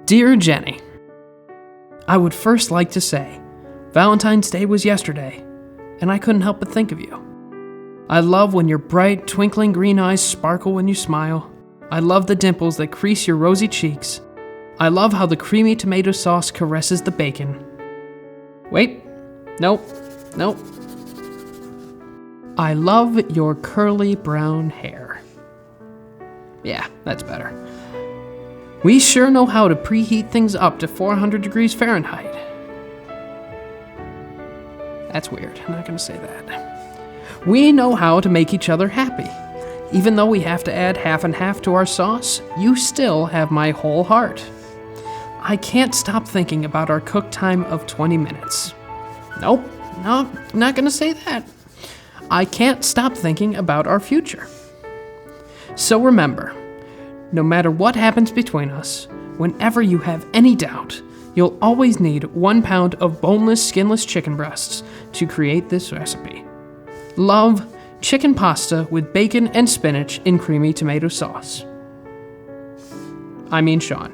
Dear Jenny, I would first like to say, Valentine's Day was yesterday, and I couldn't help but think of you. I love when your bright, twinkling green eyes sparkle when you smile. I love the dimples that crease your rosy cheeks. I love how the creamy tomato sauce caresses the bacon. Wait, nope. I love your curly brown hair. Yeah, that's better. We sure know how to preheat things up to 400 degrees Fahrenheit. That's weird, I'm not gonna say that. We know how to make each other happy. Even though we have to add half and half to our sauce, you still have my whole heart. I can't stop thinking about our cook time of 20 minutes. Nope, no, not gonna say that. I can't stop thinking about our future. So remember, no matter what happens between us, whenever you have any doubt, you'll always need 1 pound of boneless, skinless chicken breasts to create this recipe. Love, chicken pasta with bacon and spinach in creamy tomato sauce. I mean Sean.